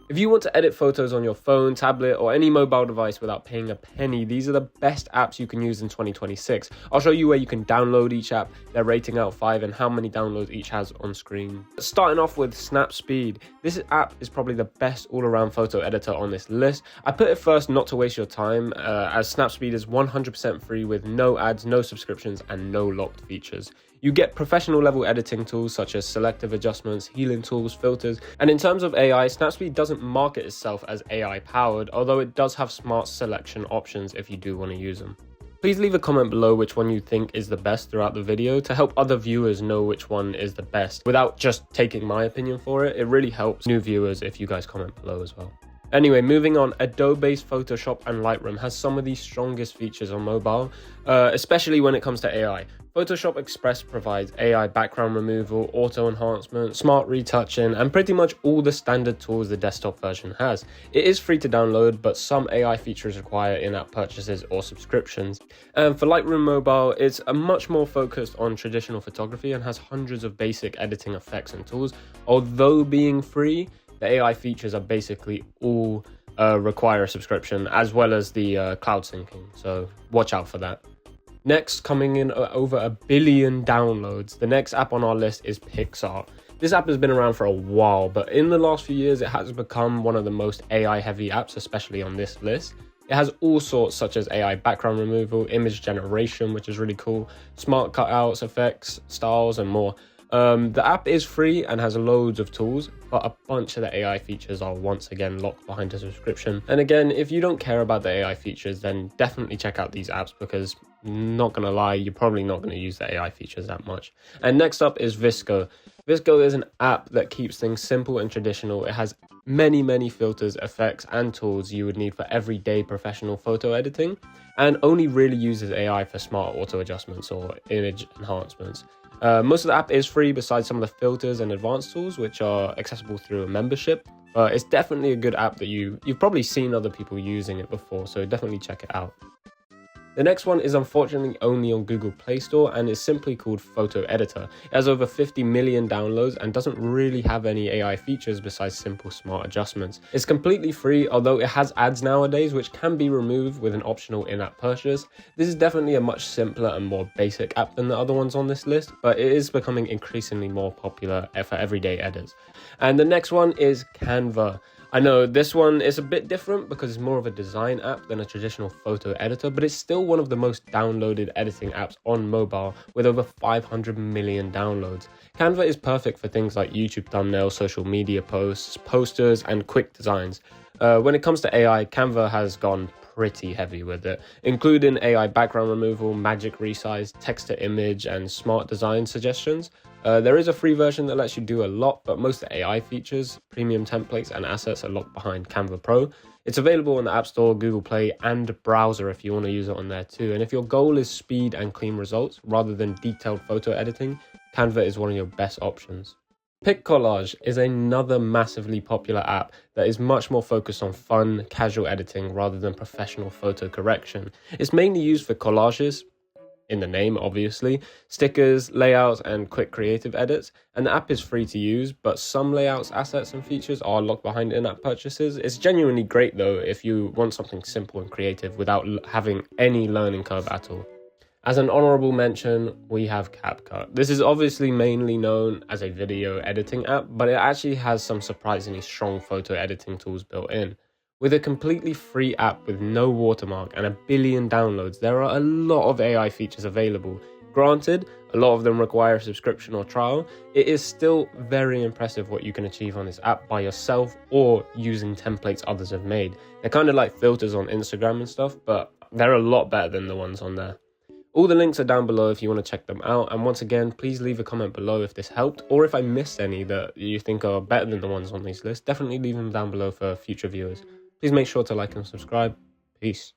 If you want to edit photos on your phone, tablet, or any mobile device without paying a penny, these are the best apps you can use in 2026. I'll show you where you can download each app, their rating out of 5, and how many downloads each has on screen. Starting off with Snapseed. This app is probably the best all-around photo editor on this list. I put it first not to waste your time, as Snapseed is 100% free with no ads, no subscriptions, and no locked features. You get professional level editing tools such as selective adjustments, healing tools, filters, and in terms of AI, Snapseed doesn't market itself as AI powered, although it does have smart selection options if you do want to use them. Please leave a comment below which one you think is the best throughout the video to help other viewers know which one is the best without just taking my opinion for it. It really helps new viewers if you guys comment below as well. Anyway, moving on, Adobe's Photoshop and Lightroom has some of the strongest features on mobile, especially when it comes to AI. Photoshop Express provides AI background removal, auto enhancement, smart retouching, and pretty much all the standard tools the desktop version has. It is free to download, but some AI features require in-app purchases or subscriptions. And for Lightroom Mobile, it's much more focused on traditional photography and has hundreds of basic editing effects and tools. Although being free, the AI features are basically all require a subscription, as well as the cloud syncing, so watch out for that. Next, coming in over 1 billion downloads, the next app on our list is PicsArt. This app has been around for a while, but in the last few years it has become one of the most AI heavy apps, especially on this list. It has all sorts such as AI background removal, image generation, which is really cool, smart cutouts, effects, styles, and more. The app is free and has loads of tools, but a bunch of the AI features are once again locked behind a subscription. And again, if you don't care about the AI features, then definitely check out these apps because, not gonna lie, you're probably not gonna use the AI features that much. And next up is VSCO. VSCO is an app that keeps things simple and traditional. It has many filters, effects, and tools you would need for everyday professional photo editing, and only really uses AI for smart auto adjustments or image enhancements. Most of the app is free besides some of the filters and advanced tools, which are accessible through a membership. It's definitely a good app that you've probably seen other people using it before, so definitely check it out. The next one is unfortunately only on Google Play Store and is simply called Photo Editor. It has over 50 million downloads and doesn't really have any AI features besides simple smart adjustments. It's completely free, although it has ads nowadays which can be removed with an optional in-app purchase. This is definitely a much simpler and more basic app than the other ones on this list, but it is becoming increasingly more popular for everyday editors. And the next one is Canva. I know this one is a bit different because it's more of a design app than a traditional photo editor, but it's still one of the most downloaded editing apps on mobile with over 500 million downloads. Canva is perfect for things like YouTube thumbnails, social media posts, posters, and quick designs. When it comes to AI, Canva has gone pretty heavy with it, including AI background removal, magic resize, text to image, and smart design suggestions. There is a free version that lets you do a lot, but most of the AI features, premium templates, and assets are locked behind Canva Pro. It's available on the App Store, Google Play, and browser if you want to use it on there too. And if your goal is speed and clean results rather than detailed photo editing, Canva is one of your best options. PicCollage is another massively popular app that is much more focused on fun, casual editing rather than professional photo correction. It's mainly used for collages, in the name obviously, stickers, layouts, and quick creative edits, and the app is free to use, but some layouts, assets, and features are locked behind in-app purchases. It's genuinely great though if you want something simple and creative without having any learning curve at all. As an honourable mention, we have CapCut. This is obviously mainly known as a video editing app, but it actually has some surprisingly strong photo editing tools built in. With a completely free app with no watermark and 1 billion downloads, there are a lot of AI features available. Granted, a lot of them require a subscription or trial. It is still very impressive what you can achieve on this app by yourself or using templates others have made. They're kind of like filters on Instagram and stuff, but they're a lot better than the ones on there. All the links are down below if you want to check them out, and once again, please leave a comment below if this helped, or if I missed any that you think are better than the ones on these lists, definitely leave them down below for future viewers. Please make sure to like and subscribe. Peace.